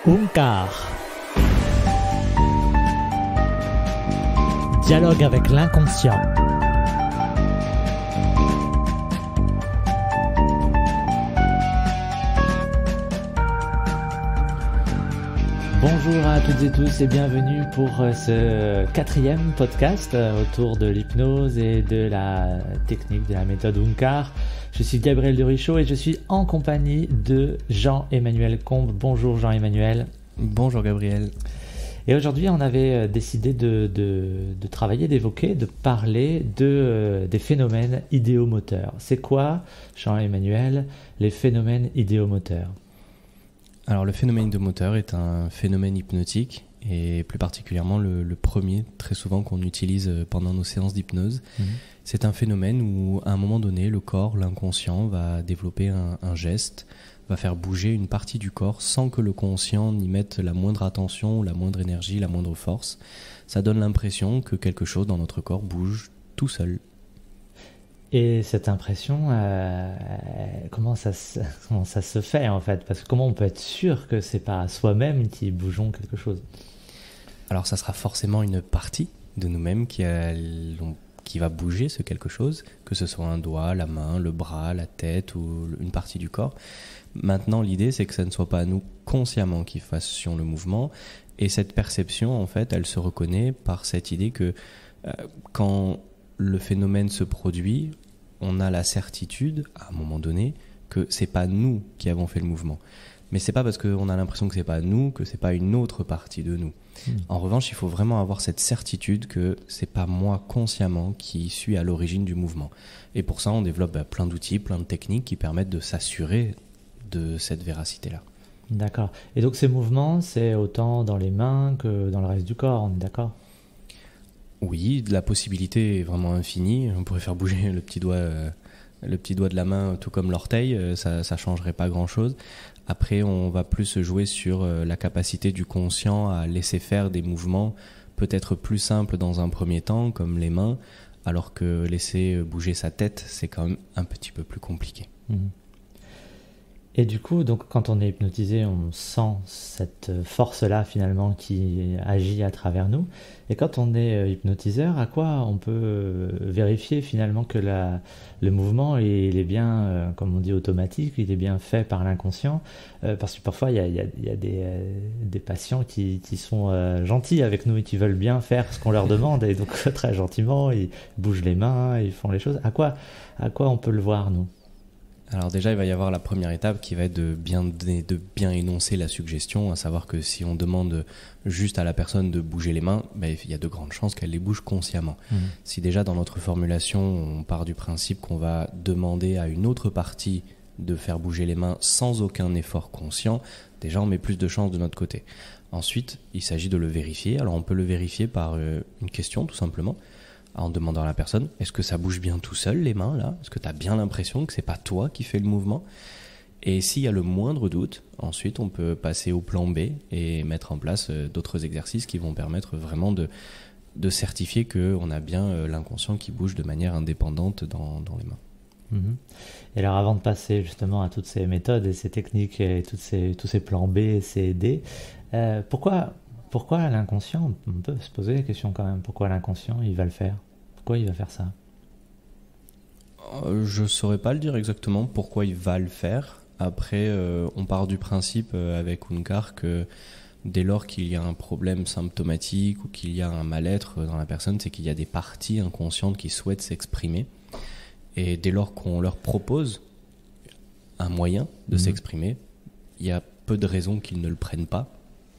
Onkar. Dialogue avec l'inconscient. Bonjour à toutes et tous et bienvenue pour ce 4e podcast autour de l'hypnose et de la technique de la méthode Onkar. Je suis Gabriel de Richaud et je suis en compagnie de Jean-Emmanuel Combe. Bonjour Jean-Emmanuel. Bonjour Gabriel. Et aujourd'hui, on avait décidé de travailler, d'évoquer, de parler des phénomènes idéomoteurs. C'est quoi, Jean-Emmanuel, les phénomènes idéomoteurs ? Alors le phénomène idéomoteur est un phénomène hypnotique et plus particulièrement le premier très souvent qu'on utilise pendant nos séances d'hypnose. C'est un phénomène où à un moment donné le corps, l'inconscient va développer un geste, va faire bouger une partie du corps sans que le conscient n'y mette la moindre attention, la moindre énergie, la moindre force. Ça donne l'impression que quelque chose dans notre corps bouge tout seul. Et cette impression, comment ça se fait en fait ? Parce que comment on peut être sûr que c'est pas soi-même qui bougeons quelque chose ? Alors ça sera forcément une partie de nous-mêmes qui va bouger ce quelque chose, que ce soit un doigt, la main, le bras, la tête ou une partie du corps. Maintenant, l'idée, c'est que ce ne soit pas nous consciemment qui fassions le mouvement. Et cette perception, en fait, elle se reconnaît par cette idée que quand le phénomène se produit, on a la certitude, à un moment donné, que c'est pas nous qui avons fait le mouvement. Mais c'est pas parce qu'on a l'impression que c'est pas nous, que c'est pas une autre partie de nous. En revanche, il faut vraiment avoir cette certitude que c'est pas moi consciemment qui suis à l'origine du mouvement. Et pour ça, on développe plein d'outils, plein de techniques qui permettent de s'assurer de cette véracité-là. D'accord. Et donc ces mouvements, c'est autant dans les mains que dans le reste du corps, on est d'accord ? Oui, la possibilité est vraiment infinie. On pourrait faire bouger le petit doigt de la main, tout comme l'orteil, ça changerait pas grand-chose. Après, on va plus jouer sur la capacité du conscient à laisser faire des mouvements peut-être plus simples dans un premier temps, comme les mains, alors que laisser bouger sa tête, c'est quand même un petit peu plus compliqué. Et du coup, donc, quand on est hypnotisé, on sent cette force-là finalement qui agit à travers nous. Et quand on est hypnotiseur, à quoi on peut vérifier finalement que le mouvement il est bien, comme on dit, automatique, il est bien fait par l'inconscient, parce que parfois il y a des patients qui sont gentils avec nous et qui veulent bien faire ce qu'on leur demande, et donc très gentiment, ils bougent les mains, ils font les choses. À quoi on peut le voir, nous ? Alors déjà, il va y avoir la première étape qui va être de bien énoncer la suggestion, à savoir que si on demande juste à la personne de bouger les mains, il y a de grandes chances qu'elle les bouge consciemment. Si déjà dans notre formulation, on part du principe qu'on va demander à une autre partie de faire bouger les mains sans aucun effort conscient, déjà on met plus de chances de notre côté. Ensuite, il s'agit de le vérifier. Alors on peut le vérifier par une question tout simplement, en demandant à la personne, est-ce que ça bouge bien tout seul les mains là ? Est-ce que tu as bien l'impression que c'est pas toi qui fais le mouvement ? Et s'il y a le moindre doute, ensuite on peut passer au plan B et mettre en place d'autres exercices qui vont permettre vraiment de certifier qu'on a bien l'inconscient qui bouge de manière indépendante dans les mains. Et alors avant de passer justement à toutes ces méthodes et ces techniques et tous ces plans B et C et D, pourquoi l'inconscient, on peut se poser la question quand même, pourquoi l'inconscient il va le faire ? Pourquoi il va faire ça ? Je ne saurais pas le dire exactement pourquoi il va le faire. Après, on part du principe avec Onkar que dès lors qu'il y a un problème symptomatique ou qu'il y a un mal-être dans la personne, c'est qu'il y a des parties inconscientes qui souhaitent s'exprimer. Et dès lors qu'on leur propose un moyen de s'exprimer, il y a peu de raisons qu'ils ne le prennent pas,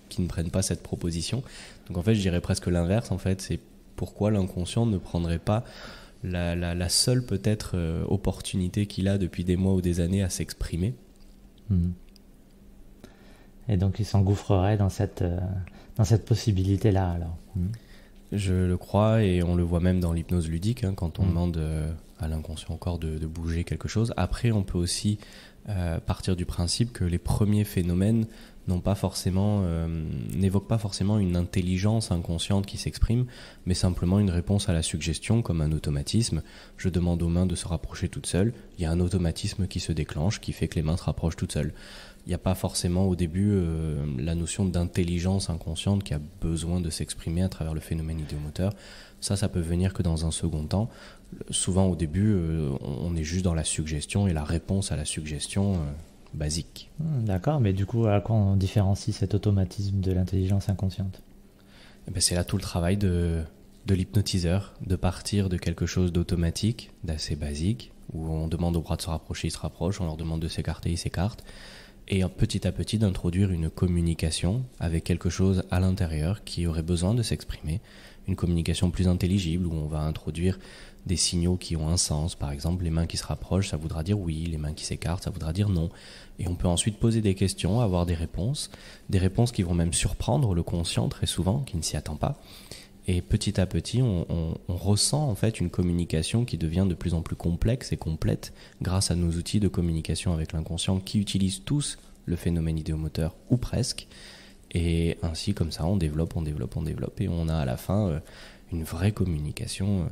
qu'ils ne prennent pas cette proposition. Donc en fait, je dirais presque l'inverse. En fait, c'est pourquoi l'inconscient ne prendrait pas la seule peut-être opportunité qu'il a depuis des mois ou des années à s'exprimer. Et donc il s'engouffrerait dans cette possibilité-là alors. Je le crois, et on le voit même dans l'hypnose ludique, quand on demande à l'inconscient corps de bouger quelque chose. Après, on peut aussi partir du principe que les premiers phénomènes n'évoquent pas forcément une intelligence inconsciente qui s'exprime, mais simplement une réponse à la suggestion, comme un automatisme. Je demande aux mains de se rapprocher toutes seules. Il y a un automatisme qui se déclenche, qui fait que les mains se rapprochent toutes seules. Il n'y a pas forcément au début la notion d'intelligence inconsciente qui a besoin de s'exprimer à travers le phénomène idéomoteur. Ça peut venir que dans un second temps. Souvent au début, on est juste dans la suggestion et la réponse à la suggestion basique. D'accord, mais du coup, à quoi on différencie cet automatisme de l'intelligence inconsciente? C'est là tout le travail de l'hypnotiseur, de partir de quelque chose d'automatique, d'assez basique, où on demande aux bras de se rapprocher, ils se rapprochent, on leur demande de s'écarter, ils s'écartent, et petit à petit d'introduire une communication avec quelque chose à l'intérieur qui aurait besoin de s'exprimer, une communication plus intelligible où on va introduire des signaux qui ont un sens. Par exemple, les mains qui se rapprochent, ça voudra dire oui, les mains qui s'écartent, ça voudra dire non. Et on peut ensuite poser des questions, avoir des réponses qui vont même surprendre le conscient très souvent, qui ne s'y attend pas. Et petit à petit, on ressent en fait une communication qui devient de plus en plus complexe et complète grâce à nos outils de communication avec l'inconscient qui utilisent tous le phénomène idéomoteur, ou presque. Et ainsi, comme ça, on développe, et on a à la fin une vraie communication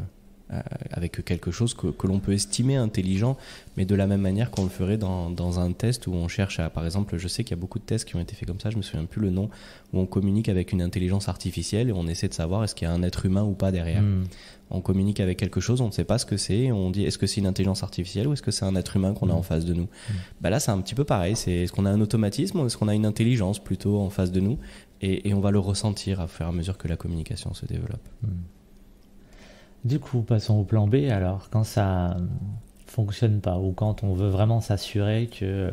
avec quelque chose que l'on peut estimer intelligent, mais de la même manière qu'on le ferait dans un test où on cherche à, par exemple, je sais qu'il y a beaucoup de tests qui ont été faits comme ça, je me souviens plus le nom, où on communique avec une intelligence artificielle et on essaie de savoir est-ce qu'il y a un être humain ou pas derrière. On communique avec quelque chose, on ne sait pas ce que c'est, et on dit est-ce que c'est une intelligence artificielle ou est-ce que c'est un être humain qu'on a en face de nous. Là c'est un petit peu pareil, est-ce qu'on a un automatisme ou est-ce qu'on a une intelligence plutôt en face de nous, et on va le ressentir à fur et à mesure que la communication se développe. Du coup, passons au plan B. Alors, quand ça fonctionne pas ou quand on veut vraiment s'assurer que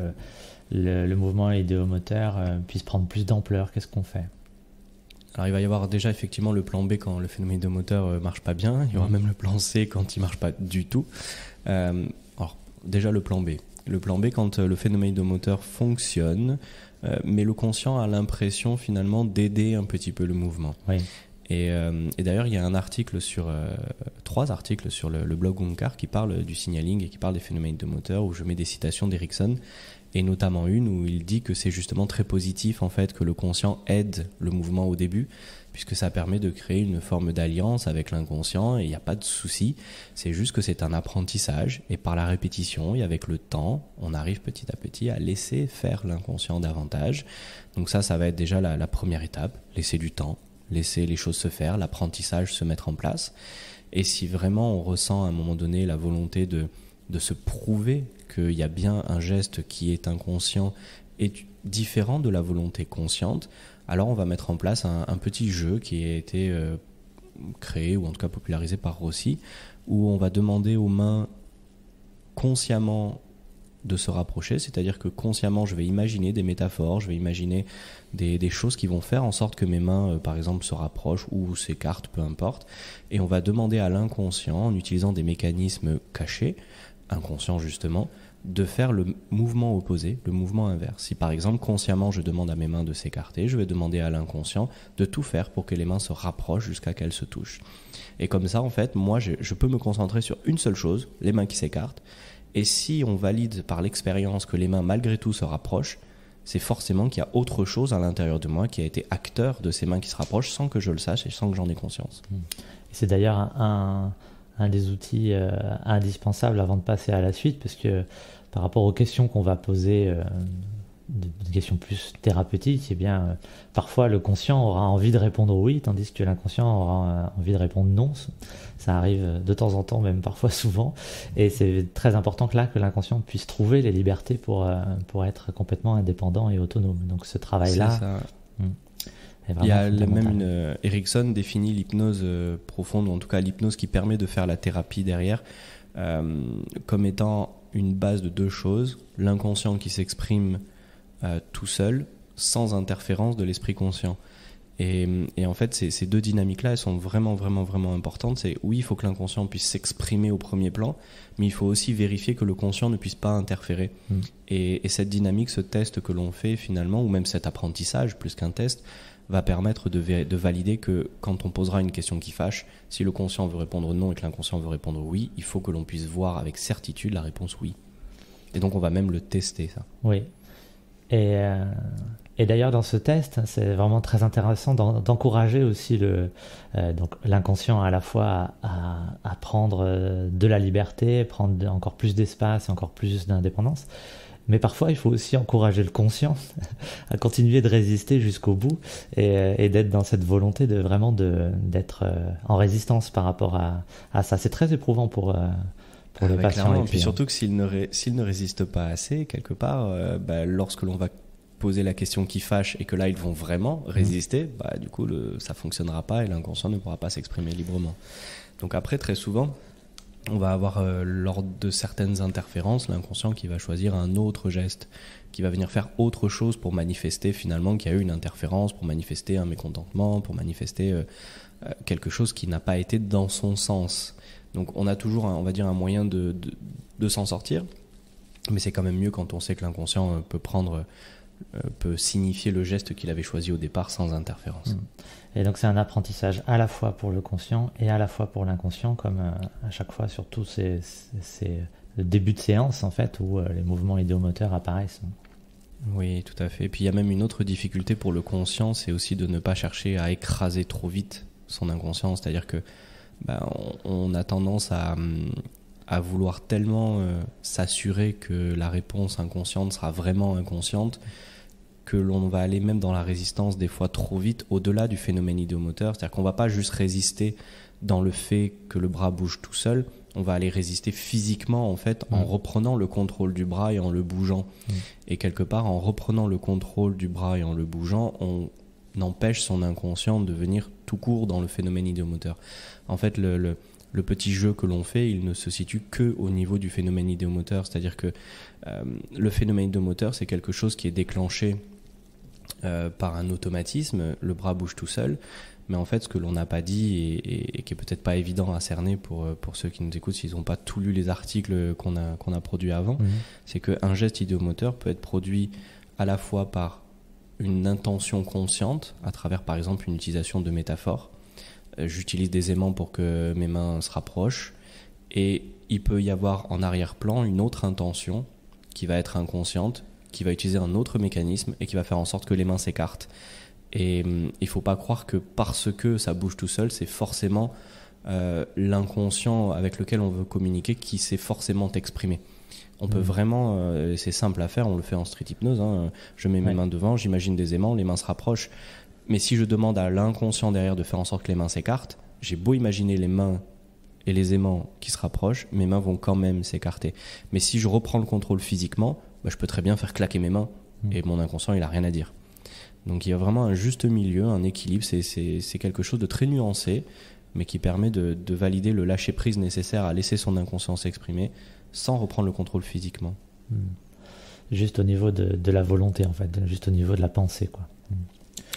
le mouvement idéomoteur puisse prendre plus d'ampleur, qu'est-ce qu'on fait? Alors, il va y avoir déjà effectivement le plan B quand le phénomène idéomoteur marche pas bien. Il y aura même le plan C quand il marche pas du tout. Alors, déjà le plan B. Le plan B quand le phénomène idéomoteur fonctionne, mais le conscient a l'impression finalement d'aider un petit peu le mouvement. Oui. Et d'ailleurs, il y a un article trois articles sur le blog Onkar qui parlent du signaling et qui parlent des phénomènes idéomoteurs, où je mets des citations d'Erickson, et notamment une où il dit que c'est justement très positif en fait que le conscient aide le mouvement au début, puisque ça permet de créer une forme d'alliance avec l'inconscient, et il n'y a pas de souci, c'est juste que c'est un apprentissage, et par la répétition et avec le temps, on arrive petit à petit à laisser faire l'inconscient davantage. Donc ça va être déjà la première étape, laisser du temps, laisser les choses se faire, l'apprentissage se mettre en place. Et si vraiment on ressent à un moment donné la volonté de se prouver qu'il y a bien un geste qui est inconscient et différent de la volonté consciente, alors on va mettre en place un petit jeu qui a été créé, ou en tout cas popularisé par Rossi, où on va demander aux mains consciemment de se rapprocher, c'est-à-dire que consciemment je vais imaginer des métaphores, je vais imaginer des choses qui vont faire en sorte que mes mains par exemple se rapprochent ou s'écartent, peu importe, et on va demander à l'inconscient, en utilisant des mécanismes cachés, inconscients justement, de faire le mouvement opposé, le mouvement inverse. Si par exemple consciemment je demande à mes mains de s'écarter, je vais demander à l'inconscient de tout faire pour que les mains se rapprochent jusqu'à qu'elles se touchent. Et comme ça en fait, moi je peux me concentrer sur une seule chose, les mains qui s'écartent. Et si on valide par l'expérience que les mains malgré tout se rapprochent, c'est forcément qu'il y a autre chose à l'intérieur de moi qui a été acteur de ces mains qui se rapprochent sans que je le sache et sans que j'en ai conscience. C'est d'ailleurs un des outils indispensables avant de passer à la suite, parce que par rapport aux questions qu'on va poser, des questions plus thérapeutiques, eh bien, parfois le conscient aura envie de répondre oui, tandis que l'inconscient aura envie de répondre non. Ça arrive de temps en temps, même parfois souvent, et c'est très important que l'inconscient puisse trouver les libertés pour être complètement indépendant et autonome. Donc ce travail-là, il y a même Erickson définit l'hypnose profonde, ou en tout cas l'hypnose qui permet de faire la thérapie derrière, comme étant une base de deux choses: l'inconscient qui s'exprime tout seul, sans interférence de l'esprit conscient. Et en fait, ces deux dynamiques-là, elles sont vraiment, vraiment, vraiment importantes. C'est oui, il faut que l'inconscient puisse s'exprimer au premier plan, mais il faut aussi vérifier que le conscient ne puisse pas interférer. Et cette dynamique, ce test que l'on fait finalement, ou même cet apprentissage plus qu'un test, va permettre de valider que quand on posera une question qui fâche, si le conscient veut répondre non et que l'inconscient veut répondre oui, il faut que l'on puisse voir avec certitude la réponse oui. Et donc on va même le tester, ça. Oui. Et d'ailleurs, dans ce test, c'est vraiment très intéressant d'encourager aussi donc l'inconscient à la fois à prendre de la liberté, prendre encore plus d'espace, encore plus d'indépendance. Mais parfois, il faut aussi encourager le conscient à continuer de résister jusqu'au bout et d'être dans cette volonté d'être en résistance par rapport à ça. C'est très éprouvant pour les patients. Et puis surtout que s'ils ne résistent pas assez, quelque part, lorsque l'on va poser la question qui fâche et que là, ils vont vraiment résister, du coup, ça ne fonctionnera pas et l'inconscient ne pourra pas s'exprimer librement. Donc après, très souvent, on va avoir, lors de certaines interférences, l'inconscient qui va choisir un autre geste, qui va venir faire autre chose pour manifester finalement qu'il y a eu une interférence, pour manifester un mécontentement, pour manifester quelque chose qui n'a pas été dans son sens. Donc on a toujours, on va dire, un moyen de s'en sortir, mais c'est quand même mieux quand on sait que l'inconscient peut signifier le geste qu'il avait choisi au départ sans interférence. Et donc c'est un apprentissage à la fois pour le conscient et à la fois pour l'inconscient, comme à chaque fois, surtout c'est le début de séance en fait, où les mouvements idéomoteurs apparaissent. Oui, tout à fait. Et puis il y a même une autre difficulté pour le conscient, c'est aussi de ne pas chercher à écraser trop vite son inconscient, c'est-à-dire que on a tendance à vouloir tellement s'assurer que la réponse inconsciente sera vraiment inconsciente que l'on va aller même dans la résistance des fois trop vite au-delà du phénomène idéomoteur. C'est-à-dire qu'on ne va pas juste résister dans le fait que le bras bouge tout seul, on va aller résister physiquement en fait en reprenant le contrôle du bras et en le bougeant. Et quelque part, en reprenant le contrôle du bras et en le bougeant, on empêche son inconscient de venir tout court dans le phénomène idéomoteur. En fait, le petit jeu que l'on fait, il ne se situe que au niveau du phénomène idéomoteur. C'est-à-dire que le phénomène idéomoteur, c'est quelque chose qui est déclenché par un automatisme, le bras bouge tout seul, mais en fait ce que l'on n'a pas dit et qui est peut-être pas évident à cerner pour ceux qui nous écoutent s'ils n'ont pas tout lu les articles qu'on a produits avant, c'est qu'un geste idéomoteur peut être produit à la fois par une intention consciente, à travers par exemple une utilisation de métaphores. J'utilise des aimants pour que mes mains se rapprochent, et il peut y avoir en arrière-plan une autre intention qui va être inconsciente, qui va utiliser un autre mécanisme et qui va faire en sorte que les mains s'écartent. Et il ne faut pas croire que parce que ça bouge tout seul, c'est forcément l'inconscient avec lequel on veut communiquer qui s'est forcément exprimé. On peut vraiment, c'est simple à faire, on le fait en street hypnose, je mets mes mains devant, j'imagine des aimants, les mains se rapprochent. Mais si je demande à l'inconscient derrière de faire en sorte que les mains s'écartent, j'ai beau imaginer les mains et les aimants qui se rapprochent, mes mains vont quand même s'écarter. Mais si je reprends le contrôle physiquement, je peux très bien faire claquer mes mains et mon inconscient, il n'a rien à dire. Donc il y a vraiment un juste milieu, un équilibre, c'est quelque chose de très nuancé, mais qui permet de valider le lâcher-prise nécessaire à laisser son inconscient s'exprimer sans reprendre le contrôle physiquement. Juste au niveau de la volonté, en fait, juste au niveau de la pensée, quoi.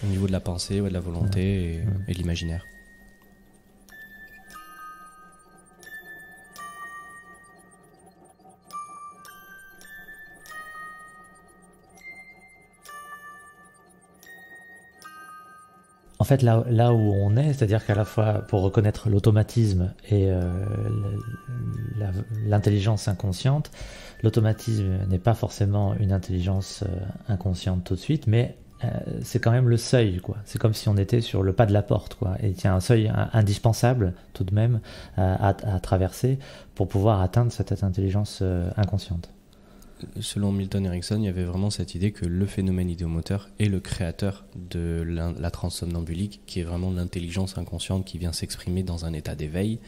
Au niveau de la pensée, de la volonté et de l'imaginaire. En fait, là où on est, c'est-à-dire qu'à la fois pour reconnaître l'automatisme et l'intelligence inconsciente, l'automatisme n'est pas forcément une intelligence inconsciente tout de suite, mais c'est quand même le seuil, quoi. C'est comme si on était sur le pas de la porte, quoi. Et il y a un seuil indispensable tout de même à traverser pour pouvoir atteindre cette intelligence inconsciente. Selon Milton Erickson, il y avait vraiment cette idée que le phénomène idéomoteur est le créateur de la transe somnambulique, qui est vraiment l'intelligence inconsciente qui vient s'exprimer dans un état d'éveil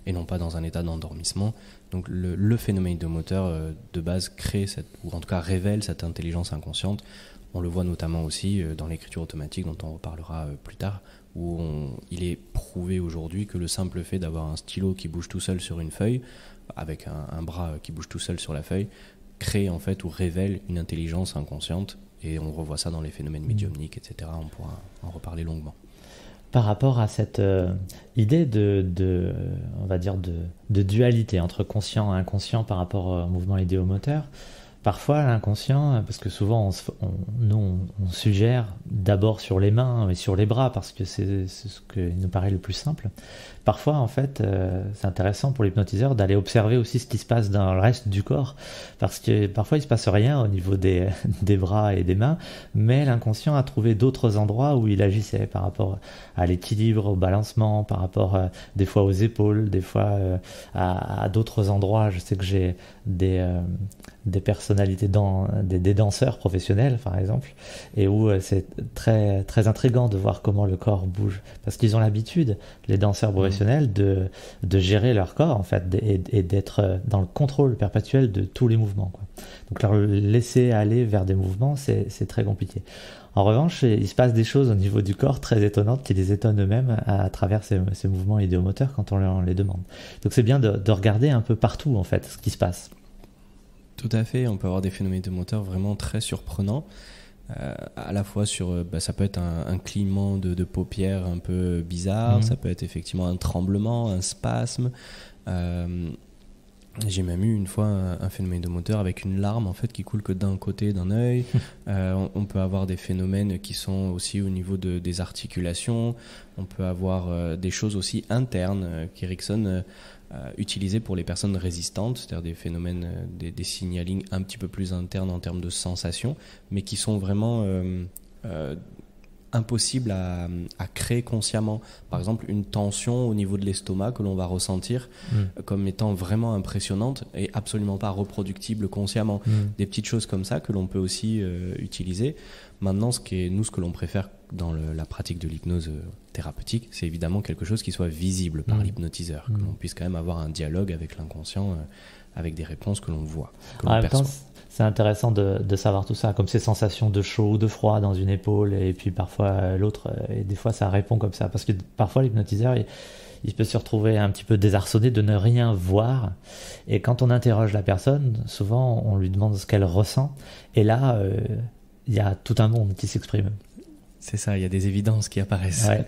et non pas dans un état d'endormissement. Donc le phénomène idéomoteur de base crée ou en tout cas révèle cette intelligence inconsciente. On le voit notamment aussi dans l'écriture automatique dont on reparlera plus tard, où il est prouvé aujourd'hui que le simple fait d'avoir un stylo qui bouge tout seul sur une feuille, avec un bras qui bouge tout seul sur la feuille, crée en fait ou révèle une intelligence inconsciente, et on revoit ça dans les phénomènes médiumniques, etc. On pourra en reparler longuement. Par rapport à cette idée on va dire de dualité entre conscient et inconscient par rapport au mouvement idéomoteur, Parfois, l'inconscient, parce que souvent, on suggère d'abord sur les mains et sur les bras, parce que c'est ce qui nous paraît le plus simple. Parfois, en fait, c'est intéressant pour l'hypnotiseur d'aller observer aussi ce qui se passe dans le reste du corps, parce que parfois, il se passe rien au niveau des bras et des mains, mais l'inconscient a trouvé d'autres endroits où il agissait par rapport à l'équilibre, au balancement, par rapport des fois aux épaules, des fois à d'autres endroits. Je sais que j'ai des personnalités, des danseurs professionnels par exemple, et où c'est très, très intriguant de voir comment le corps bouge, parce qu'ils ont l'habitude, les danseurs professionnels, de gérer leur corps en fait, et d'être dans le contrôle perpétuel de tous les mouvements, quoi. Donc leur laisser aller vers des mouvements, c'est très compliqué. En revanche, il se passe des choses au niveau du corps très étonnantes qui les étonnent eux-mêmes à travers ces mouvements idéomoteurs quand on les demande. Donc c'est bien de regarder un peu partout en fait ce qui se passe. Tout à fait, on peut avoir des phénomènes idéomoteurs vraiment très surprenants, à la fois sur, ça peut être un clignement de paupières un peu bizarre, ça peut être effectivement un tremblement, un spasme. J'ai même eu une fois un phénomène idéomoteur avec une larme en fait qui coule que d'un côté d'un œil. On peut avoir des phénomènes qui sont aussi au niveau des articulations. On peut avoir des choses aussi internes qu'Erickson utilisait pour les personnes résistantes, c'est-à-dire des phénomènes, des signalings un petit peu plus internes en termes de sensations, mais qui sont vraiment impossible à créer consciemment. Par exemple, une tension au niveau de l'estomac que l'on va ressentir comme étant vraiment impressionnante et absolument pas reproductible consciemment. Des petites choses comme ça que l'on peut aussi utiliser. Maintenant, ce que l'on préfère dans la pratique de l'hypnose thérapeutique, c'est évidemment quelque chose qui soit visible par l'hypnotiseur, que l'on puisse quand même avoir un dialogue avec l'inconscient, avec des réponses que l'on voit, que l'on perçoit. C'est intéressant de savoir tout ça, comme ces sensations de chaud ou de froid dans une épaule, et puis parfois l'autre, et des fois ça répond comme ça, parce que parfois l'hypnotiseur, il peut se retrouver un petit peu désarçonné de ne rien voir, et quand on interroge la personne, souvent on lui demande ce qu'elle ressent, et là, il y a tout un monde qui s'exprime. C'est ça, il y a des évidences qui apparaissent. Ouais.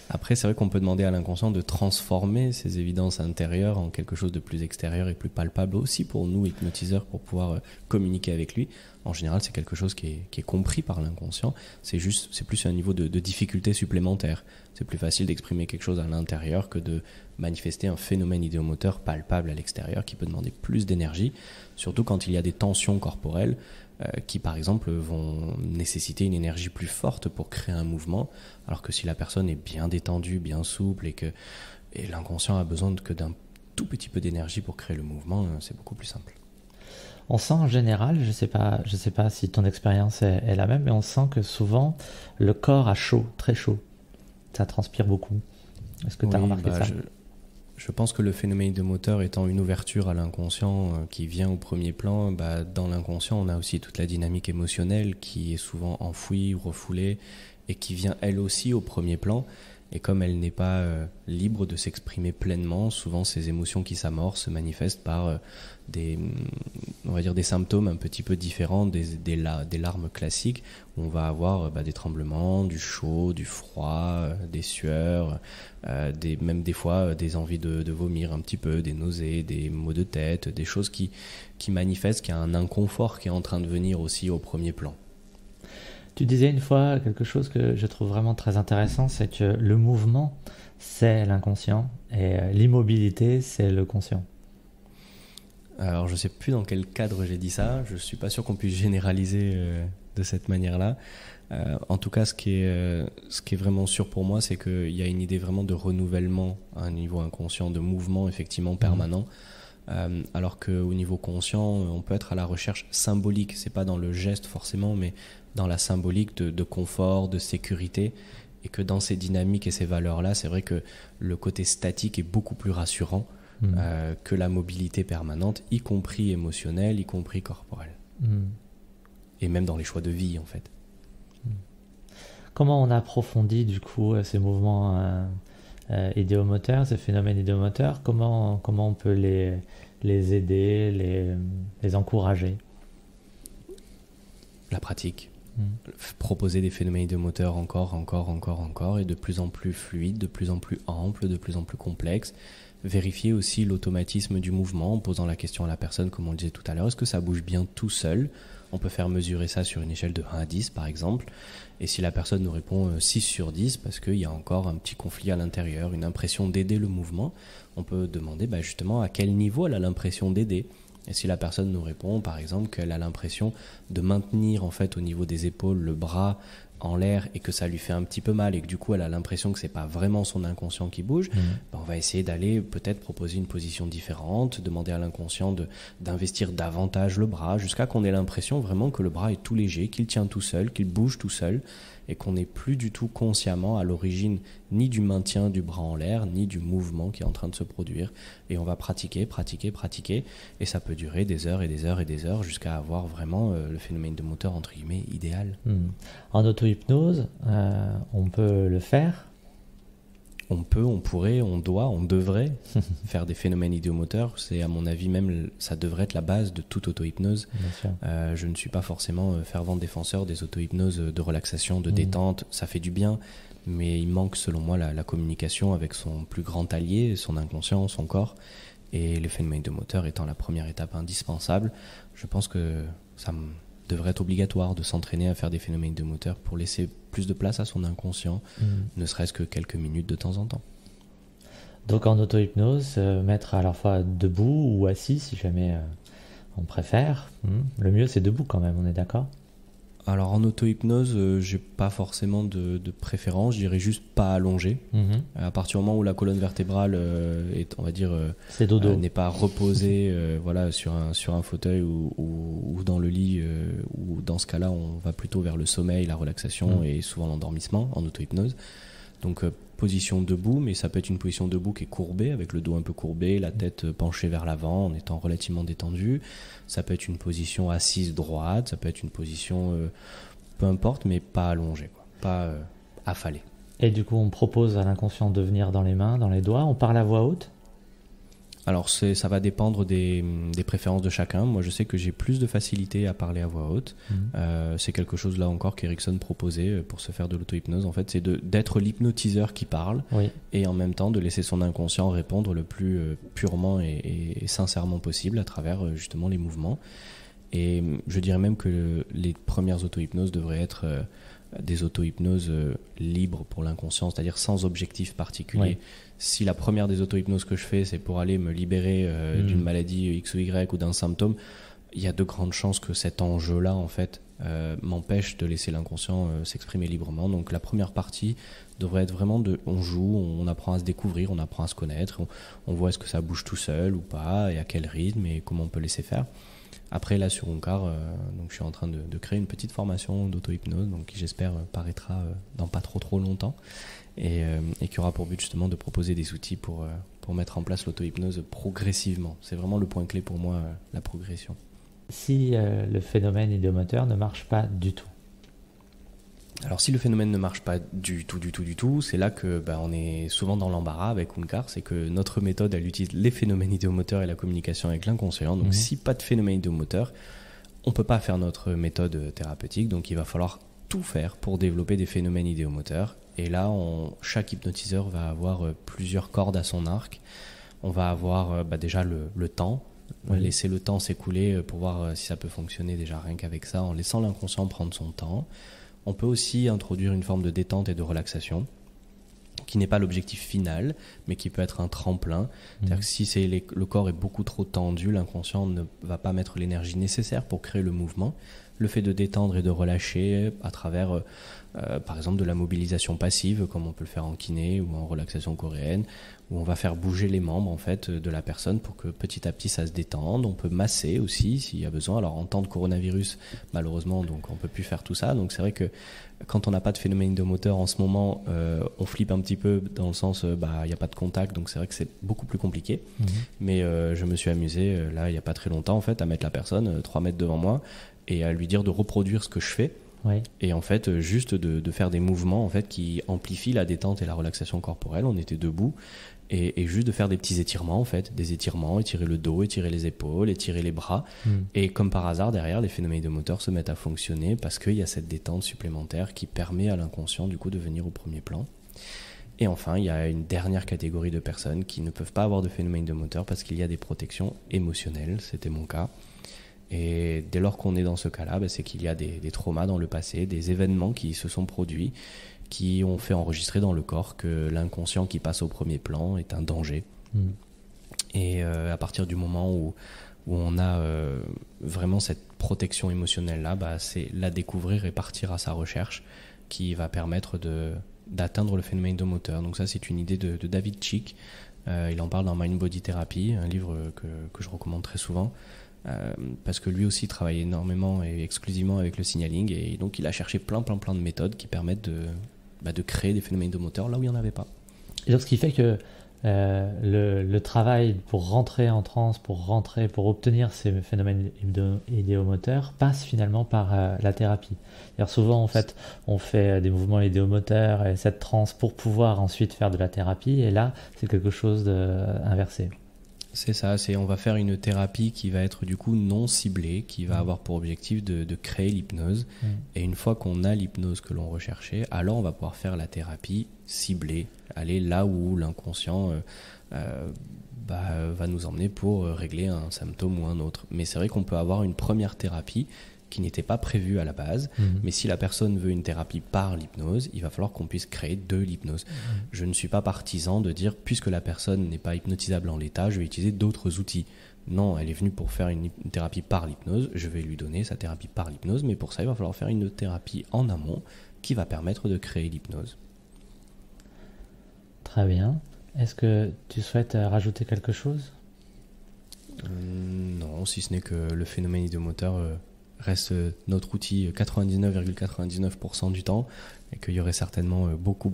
Après, c'est vrai qu'on peut demander à l'inconscient de transformer ces évidences intérieures en quelque chose de plus extérieur et plus palpable aussi pour nous, hypnotiseurs, pour pouvoir communiquer avec lui. En général, c'est quelque chose qui est compris par l'inconscient. C'est plus un niveau de difficulté supplémentaire. C'est plus facile d'exprimer quelque chose à l'intérieur que de manifester un phénomène idéomoteur palpable à l'extérieur qui peut demander plus d'énergie, surtout quand il y a des tensions corporelles qui par exemple vont nécessiter une énergie plus forte pour créer un mouvement, alors que si la personne est bien détendue, bien souple et l'inconscient a besoin que d'un tout petit peu d'énergie pour créer le mouvement, c'est beaucoup plus simple. On sent en général, je sais pas si ton expérience est la même, mais on sent que souvent le corps a chaud, très chaud. Ça transpire beaucoup. Est-ce que tu as remarqué ça ? Je pense que le phénomène idéomoteur étant une ouverture à l'inconscient qui vient au premier plan, dans l'inconscient, on a aussi toute la dynamique émotionnelle qui est souvent enfouie ou refoulée et qui vient elle aussi au premier plan. Et comme elle n'est pas libre de s'exprimer pleinement, souvent ces émotions qui s'amorcent se manifestent par des symptômes un petit peu différents des larmes classiques, où on va avoir des tremblements, du chaud, du froid, des sueurs, même des fois des envies de vomir un petit peu, des nausées, des maux de tête, des choses qui manifestent qu'il y a un inconfort qui est en train de venir aussi au premier plan. Tu disais une fois quelque chose que je trouve vraiment très intéressant, c'est que le mouvement, c'est l'inconscient et l'immobilité, c'est le conscient. Alors, je ne sais plus dans quel cadre j'ai dit ça. Je ne suis pas sûr qu'on puisse généraliser de cette manière-là. En tout cas, ce qui est vraiment sûr pour moi, c'est qu'il y a une idée vraiment de renouvellement à un niveau inconscient, de mouvement effectivement permanent. Alors qu'au niveau conscient, on peut être à la recherche symbolique. C'est pas dans le geste forcément, mais dans la symbolique de confort, de sécurité, et que dans ces dynamiques et ces valeurs-là, c'est vrai que le côté statique est beaucoup plus rassurant que la mobilité permanente, y compris émotionnelle, y compris corporelle. Et même dans les choix de vie, en fait. Comment on approfondit, du coup, ces mouvements idéomoteurs, ces phénomènes idéomoteurs? Comment on peut les aider, les encourager? La pratique. Proposer des phénomènes idéomoteurs encore, et de plus en plus fluides, de plus en plus amples, de plus en plus complexes. vérifier aussi l'automatisme du mouvement en posant la question à la personne, comme on le disait tout à l'heure, est-ce que ça bouge bien tout seul? On peut faire mesurer ça sur une échelle de 1 à 10 par exemple, et si la personne nous répond 6 sur 10 parce qu'il y a encore un petit conflit à l'intérieur, une impression d'aider le mouvement, on peut demander justement à quel niveau elle a l'impression d'aider. Et si la personne nous répond par exemple qu'elle a l'impression de maintenir en fait au niveau des épaules le bras en l'air et que ça lui fait un petit peu mal et que du coup elle a l'impression que c'est pas vraiment son inconscient qui bouge, on va essayer d'aller peut-être proposer une position différente, demander à l'inconscient d'investir davantage le bras jusqu'à qu'on ait l'impression vraiment que le bras est tout léger, qu'il tient tout seul, qu'il bouge tout seul et qu'on n'est plus du tout consciemment à l'origine ni du maintien du bras en l'air ni du mouvement qui est en train de se produire. Et on va pratiquer et ça peut durer des heures et des heures et des heures jusqu'à avoir vraiment le phénomène de moteur entre guillemets idéal. En auto-hypnose, on peut le faire? On peut, on pourrait, on doit, on devrait faire des phénomènes idéomoteurs. C'est à mon avis même, ça devrait être la base de toute auto-hypnose. Je ne suis pas forcément fervent défenseur des auto-hypnoses de relaxation, de détente. Ça fait du bien, mais il manque selon moi la communication avec son plus grand allié, son inconscient, son corps. Et le phénomène idéomoteur étant la première étape indispensable, je pense que ça devrait être obligatoire de s'entraîner à faire des phénomènes idéomoteurs pour laisser plus de place à son inconscient, ne serait-ce que quelques minutes de temps en temps. Donc en auto-hypnose, mettre à la fois debout ou assis si jamais on préfère. Le mieux c'est debout quand même, on est d'accord? Alors en auto-hypnose, j'ai pas forcément de préférence, je dirais juste pas allongé. À partir du moment où la colonne vertébrale est, on va dire, n'est pas reposée voilà, sur un fauteuil ou dans le lit, ou dans ce cas-là, on va plutôt vers le sommeil, la relaxation et souvent l'endormissement en auto-hypnose. Donc position debout, mais ça peut être une position debout qui est courbée, avec le dos un peu courbé, la tête penchée vers l'avant en étant relativement détendu. Ça peut être une position assise droite, ça peut être une position peu importe, mais pas allongée, quoi, pas affalée. Et du coup, on propose à l'inconscient de venir dans les mains, dans les doigts. On parle à voix haute? Alors ça va dépendre des préférences de chacun. Moi je sais que j'ai plus de facilité à parler à voix haute. C'est quelque chose là encore qu'Erickson proposait pour se faire de l'auto-hypnose. En fait, c'est d'être l'hypnotiseur qui parle et en même temps de laisser son inconscient répondre le plus purement et sincèrement possible à travers justement les mouvements. Et je dirais même que les premières auto-hypnoses devraient être des auto-hypnoses libres pour l'inconscient, c'est-à-dire sans objectif particulier. Si la première des auto-hypnoses que je fais, c'est pour aller me libérer d'une maladie X ou Y ou d'un symptôme, il y a de grandes chances que cet enjeu-là, en fait, m'empêche de laisser l'inconscient s'exprimer librement. Donc la première partie devrait être vraiment on joue, on apprend à se découvrir, on apprend à se connaître, on voit est-ce que ça bouge tout seul ou pas, et à quel rythme, et comment on peut laisser faire. Après, là, sur Onkar, donc je suis en train de créer une petite formation d'auto-hypnose, donc qui j'espère paraîtra dans pas trop longtemps, et qui aura pour but justement de proposer des outils pour mettre en place l'auto-hypnose progressivement. C'est vraiment le point clé pour moi, la progression. Si le phénomène idéomoteur ne marche pas du tout? Alors si le phénomène ne marche pas du tout, c'est là que on est souvent dans l'embarras avec Onkar, c'est que notre méthode elle utilise les phénomènes idéomoteurs et la communication avec l'inconscient. Donc si pas de phénomène idéomoteur, on peut pas faire notre méthode thérapeutique, donc il va falloir tout faire pour développer des phénomènes idéomoteurs. Et là, chaque hypnotiseur va avoir plusieurs cordes à son arc. On va avoir déjà le temps, laisser le temps s'écouler pour voir si ça peut fonctionner déjà rien qu'avec ça, en laissant l'inconscient prendre son temps. On peut aussi introduire une forme de détente et de relaxation qui n'est pas l'objectif final, mais qui peut être un tremplin. C'est-à-dire que si le corps est beaucoup trop tendu, l'inconscient ne va pas mettre l'énergie nécessaire pour créer le mouvement. Le fait de détendre et de relâcher à travers, par exemple, de la mobilisation passive, comme on peut le faire en kiné ou en relaxation coréenne, où on va faire bouger les membres en fait de la personne pour que petit à petit ça se détende. On peut masser aussi s'il y a besoin. Alors en temps de coronavirus, malheureusement, donc on peut plus faire tout ça. Donc c'est vrai que quand on n'a pas de phénomène idéomoteur en ce moment, on flippe un petit peu dans le sens, il n'y a pas de contact, donc c'est vrai que c'est beaucoup plus compliqué. Mais je me suis amusé là il n'y a pas très longtemps en fait à mettre la personne 3 mètres devant moi et à lui dire de reproduire ce que je fais. Et en fait juste de faire des mouvements en fait qui amplifient la détente et la relaxation corporelle. On était debout et juste de faire des petits étirements en fait, des étirements, étirer le dos, étirer les épaules, étirer les bras et comme par hasard derrière les phénomènes idéomoteurs se mettent à fonctionner parce qu'il y a cette détente supplémentaire qui permet à l'inconscient du coup de venir au premier plan. Et enfin, il y a une dernière catégorie de personnes qui ne peuvent pas avoir de phénomène de moteur parce qu'il y a des protections émotionnelles, c'était mon cas. Et dès lors qu'on est dans ce cas-là, c'est qu'il y a des traumas dans le passé, des événements qui se sont produits, qui ont fait enregistrer dans le corps que l'inconscient qui passe au premier plan est un danger. Et à partir du moment où on a vraiment cette protection émotionnelle-là, c'est la découvrir et partir à sa recherche qui va permettre d'atteindre le phénomène de moteur. Donc ça, c'est une idée de David Chick. Il en parle dans Mind Body Therapy, un livre que je recommande très souvent, parce que lui aussi travaille énormément et exclusivement avec le signaling, et donc il a cherché plein de méthodes qui permettent de créer des phénomènes de moteur là où il n'y en avait pas. Et donc ce qui fait que le travail pour rentrer en transe, pour obtenir ces phénomènes idéomoteurs passe finalement par la thérapie. Alors souvent en fait on fait des mouvements idéomoteurs et cette transe pour pouvoir ensuite faire de la thérapie, et là c'est quelque chose d'inversé. C'est ça, on va faire une thérapie qui va être du coup non ciblée, qui va avoir pour objectif de créer l'hypnose. Et une fois qu'on a l'hypnose que l'on recherchait, alors on va pouvoir faire la thérapie ciblée, aller là où l'inconscient va nous emmener pour régler un symptôme ou un autre. Mais c'est vrai qu'on peut avoir une première thérapie qui n'était pas prévue à la base, mais si la personne veut une thérapie par l'hypnose, il va falloir qu'on puisse créer de l'hypnose. Je ne suis pas partisan de dire, puisque la personne n'est pas hypnotisable en l'état, je vais utiliser d'autres outils. Non, elle est venue pour faire une thérapie par l'hypnose, je vais lui donner sa thérapie par l'hypnose, mais pour ça, il va falloir faire une thérapie en amont qui va permettre de créer l'hypnose. Très bien. Est-ce que tu souhaites rajouter quelque chose ? Non, si ce n'est que le phénomène idéomoteur reste notre outil 99,99% du temps, et qu'il y aurait certainement beaucoup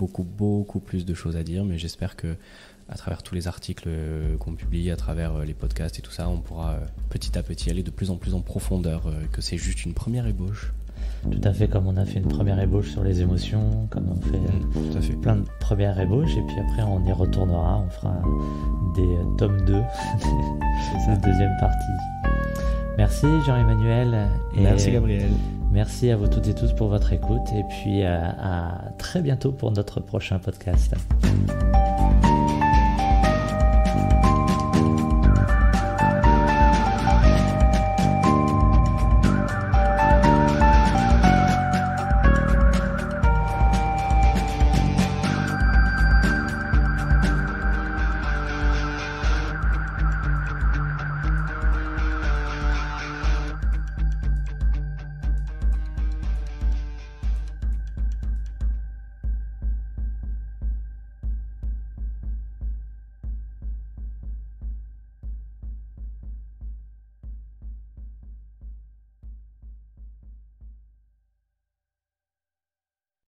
plus de choses à dire, mais j'espère que à travers tous les articles qu'on publie, à travers les podcasts et tout ça, on pourra petit à petit aller de plus en plus en profondeur, que c'est juste une première ébauche. Tout à fait, comme on a fait une première ébauche sur les émotions, comme on fait plein de premières ébauches, et puis après on y retournera, on fera des tomes 2, c'est la deuxième partie. Merci Jean-Emmanuel. Merci Gabriel. Merci à vous toutes et tous pour votre écoute, et puis à très bientôt pour notre prochain podcast.